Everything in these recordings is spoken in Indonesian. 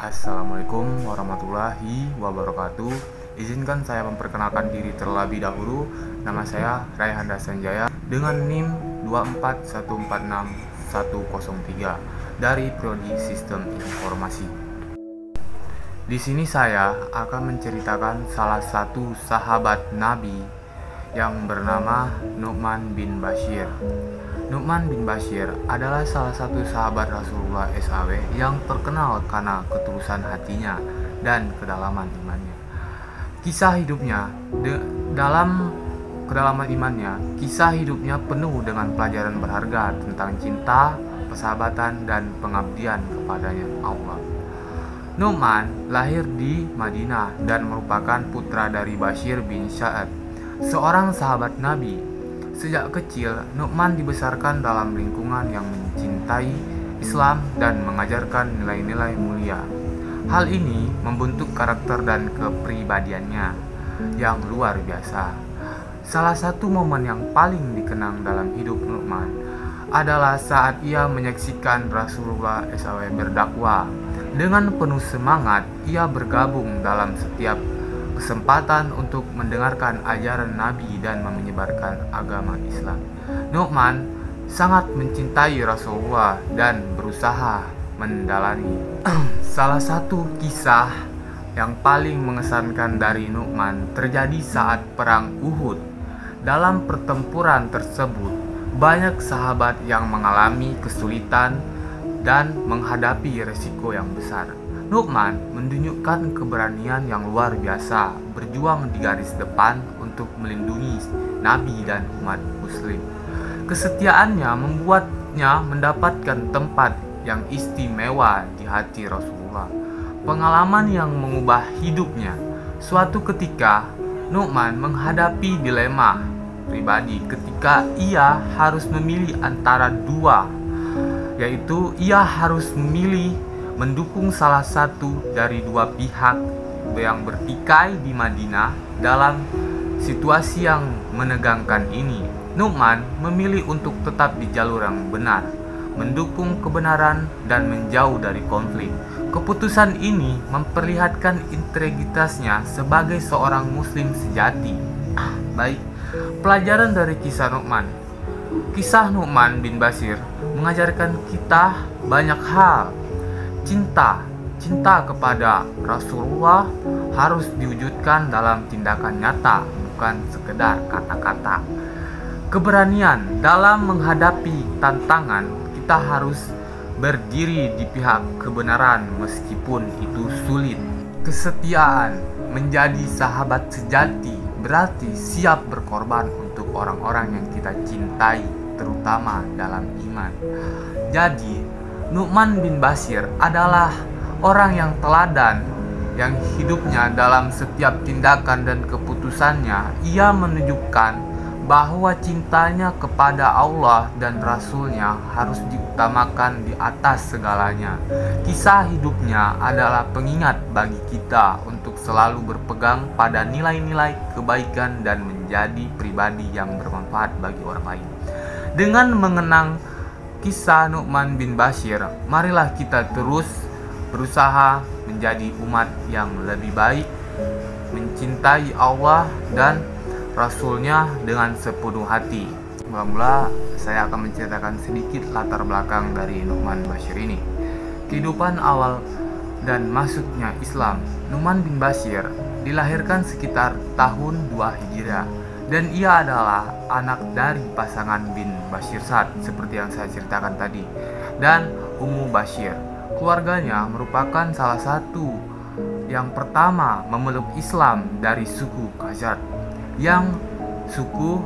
Assalamualaikum warahmatullahi wabarakatuh. Izinkan saya memperkenalkan diri terlebih dahulu. Nama saya Rayhanda Sanjaya dengan NIM 241461103 dari Prodi Sistem Informasi. Di sini saya akan menceritakan salah satu sahabat Nabi yang bernama Nu'man bin Bashir. Nu'man bin Bashir adalah salah satu sahabat Rasulullah SAW yang terkenal karena ketulusan hatinya dan kedalaman imannya. Kisah hidupnya dalam kedalaman imannya, kisah hidupnya penuh dengan pelajaran berharga tentang cinta, persahabatan, dan pengabdian kepadanya Allah. Nu'man lahir di Madinah dan merupakan putra dari Bashir bin Sa'ad, seorang sahabat Nabi. Sejak kecil, Nu'man dibesarkan dalam lingkungan yang mencintai Islam dan mengajarkan nilai-nilai mulia. Hal ini membentuk karakter dan kepribadiannya yang luar biasa. Salah satu momen yang paling dikenang dalam hidup Nu'man adalah saat ia menyaksikan Rasulullah SAW berdakwah. Dengan penuh semangat, ia bergabung dalam setiap kesempatan untuk mendengarkan ajaran Nabi dan menyebarkan agama Islam. Nu'man sangat mencintai Rasulullah dan berusaha mendalani. Salah satu kisah yang paling mengesankan dari Nu'man terjadi saat perang Uhud. Dalam pertempuran tersebut, banyak sahabat yang mengalami kesulitan dan menghadapi resiko yang besar. Nu'man menunjukkan keberanian yang luar biasa, berjuang di garis depan untuk melindungi Nabi dan umat Muslim. Kesetiaannya membuatnya mendapatkan tempat yang istimewa di hati Rasulullah. Pengalaman yang mengubah hidupnya. Suatu ketika, Nu'man menghadapi dilema pribadi ketika ia harus memilih antara dua, yaitu ia harus memilih mendukung salah satu dari dua pihak yang bertikai di Madinah. Dalam situasi yang menegangkan ini, Nu'man memilih untuk tetap di jalur yang benar, mendukung kebenaran dan menjauh dari konflik. Keputusan ini memperlihatkan integritasnya sebagai seorang muslim sejati. Baik, pelajaran dari kisah Nu'man. Kisah Nu'man bin Bashir mengajarkan kita banyak hal. Cinta kepada Rasulullah harus diwujudkan dalam tindakan nyata, bukan sekedar kata-kata. Keberanian dalam menghadapi tantangan, kita harus berdiri di pihak kebenaran meskipun itu sulit. Kesetiaan menjadi sahabat sejati berarti siap berkorban untuk orang-orang yang kita cintai, terutama dalam iman. Jadi, Nu'man bin Bashir adalah orang yang teladan, yang hidupnya dalam setiap tindakan dan keputusannya, ia menunjukkan bahwa cintanya kepada Allah dan Rasulnya harus diutamakan di atas segalanya. Kisah hidupnya adalah pengingat bagi kita untuk selalu berpegang pada nilai-nilai kebaikan dan menjadi pribadi yang bermanfaat bagi orang lain. Dengan mengenang kisah Nu'man bin Bashir, marilah kita terus berusaha menjadi umat yang lebih baik, mencintai Allah dan Rasulnya dengan sepenuh hati. Mula-mula saya akan menceritakan sedikit latar belakang dari Nu'man Bashir ini. Kehidupan awal dan masuknya Islam. Nu'man bin Bashir dilahirkan sekitar tahun 2 Hijriah dan ia adalah anak dari pasangan bin Bashir Sa'ad seperti yang saya ceritakan tadi, dan Ummu Bashir. Keluarganya merupakan salah satu yang pertama memeluk Islam dari suku Khazraj, yang suku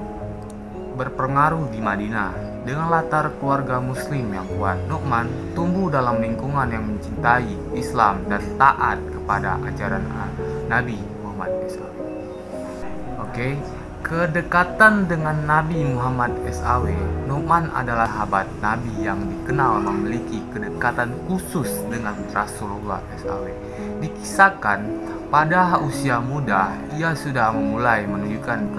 berpengaruh di Madinah. Dengan latar keluarga muslim yang kuat, Nu'man tumbuh dalam lingkungan yang mencintai Islam dan taat kepada ajaran Nabi Muhammad SAW. Kedekatan dengan Nabi Muhammad SAW. Nu'man adalah sahabat Nabi yang dikenal memiliki kedekatan khusus dengan Rasulullah SAW. Dikisahkan pada usia muda ia sudah memulai menunjukkan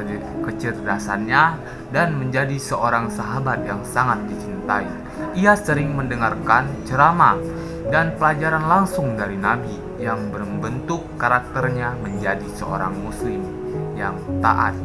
kecerdasannya dan menjadi seorang sahabat yang sangat dicintai. Ia sering mendengarkan ceramah dan pelajaran langsung dari Nabi yang membentuk karakternya menjadi seorang muslim yang taat.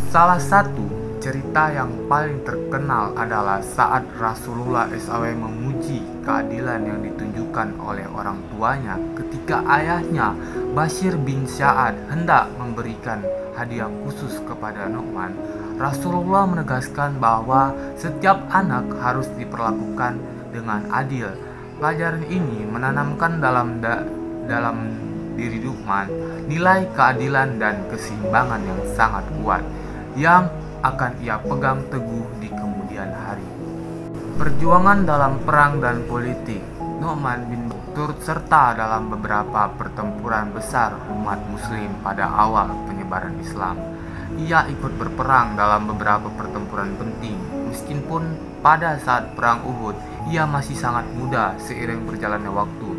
Salah satu cerita yang paling terkenal adalah saat Rasulullah SAW memuji keadilan yang ditunjukkan oleh orang tuanya ketika ayahnya Bashir bin Sa'ad hendak memberikan hadiah khusus kepada Nu'man. Rasulullah menegaskan bahwa setiap anak harus diperlakukan dengan adil. Pelajaran ini menanamkan dalam diri Nu'man nilai keadilan dan keseimbangan yang sangat kuat yang akan ia pegang teguh di kemudian hari. Perjuangan dalam perang dan politik. Nu'man bin turut serta dalam beberapa pertempuran besar umat muslim pada awal penyebaran Islam. Ia ikut berperang dalam beberapa pertempuran penting, meskipun pada saat perang Uhud ia masih sangat muda. Seiring berjalannya waktu,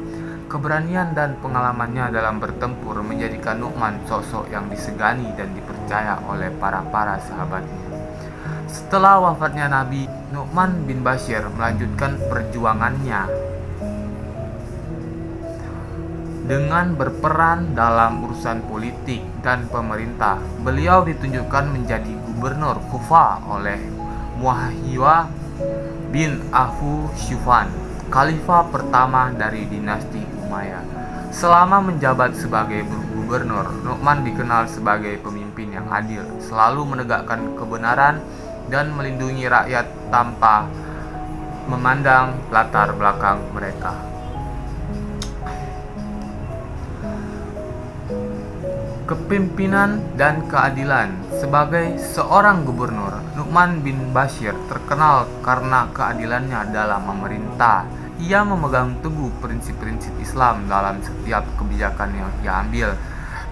keberanian dan pengalamannya dalam bertempur menjadikan Nu'man sosok yang disegani dan dipercaya oleh para sahabatnya. Setelah wafatnya Nabi, Nu'man bin Bashir melanjutkan perjuangannya dengan berperan dalam urusan politik dan pemerintah. Beliau ditunjukkan menjadi gubernur Kufah oleh Muawiyah bin Abu Sufyan, khalifah pertama dari dinasti Umayyah. Selama menjabat sebagai gubernur, Nu'man dikenal sebagai pemimpin yang adil, selalu menegakkan kebenaran dan melindungi rakyat tanpa memandang latar belakang mereka. Kepemimpinan dan keadilan. Sebagai seorang gubernur, Nu'man bin Bashir terkenal karena keadilannya dalam memerintah. Ia memegang teguh prinsip-prinsip Islam dalam setiap kebijakan yang ia ambil.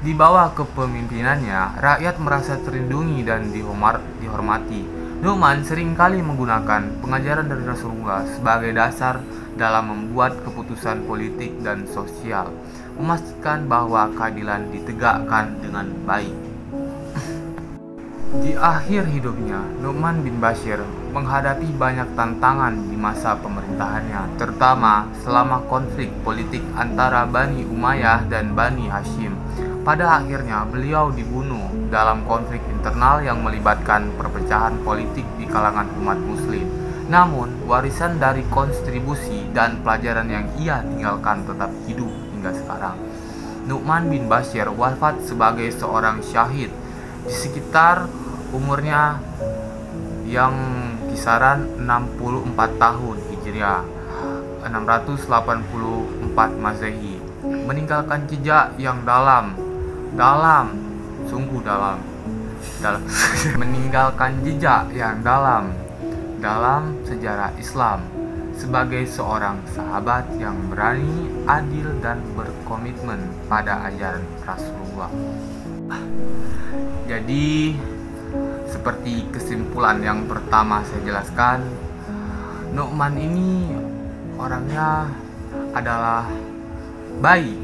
Di bawah kepemimpinannya, rakyat merasa terlindungi dan dihormati. Nu'man seringkali menggunakan pengajaran dari Rasulullah sebagai dasar dalam membuat keputusan politik dan sosial, memastikan bahwa keadilan ditegakkan dengan baik. Di akhir hidupnya, Nu'man bin Bashir menghadapi banyak tantangan di masa pemerintahannya, terutama selama konflik politik antara Bani Umayyah dan Bani Hashim. Pada akhirnya, beliau dibunuh dalam konflik internal yang melibatkan perpecahan politik di kalangan umat muslim. Namun, warisan dari kontribusi dan pelajaran yang ia tinggalkan tetap hidup hingga sekarang. Nu'man bin Bashir wafat sebagai seorang syahid di sekitar umurnya yang kisaran 64 tahun Hijriah, 684 Masehi, meninggalkan jejak yang sungguh dalam meninggalkan jejak yang dalam sejarah Islam sebagai seorang sahabat yang berani, adil, dan berkomitmen pada ajaran Rasulullah. Jadi, seperti kesimpulan yang pertama saya jelaskan, Nu'man ini orangnya adalah baik,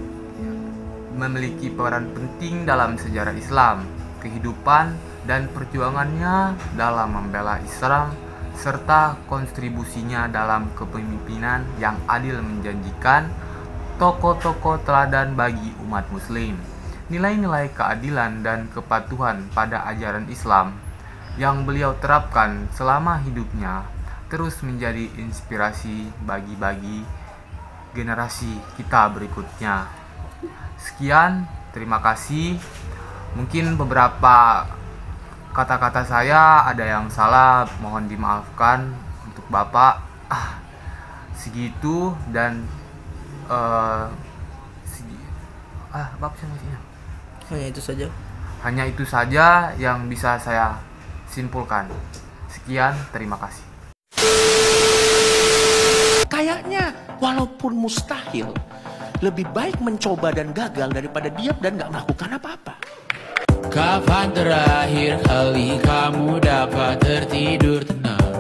memiliki peran penting dalam sejarah Islam, kehidupan dan perjuangannya dalam membela Islam, serta kontribusinya dalam kepemimpinan yang adil menjanjikan tokoh-tokoh teladan bagi umat muslim. Nilai-nilai keadilan dan kepatuhan pada ajaran Islam yang beliau terapkan selama hidupnya terus menjadi inspirasi bagi generasi kita berikutnya. Sekian, terima kasih. Mungkin beberapa kata-kata saya ada yang salah, mohon dimaafkan untuk Bapak. Segitu dan Bapak maksudnya. Hanya itu saja yang bisa saya simpulkan. Sekian, terima kasih. Kayaknya walaupun mustahil, lebih baik mencoba dan gagal daripada diam dan gak melakukan apa-apa. Kapan terakhir kali kamu dapat tertidur tenang?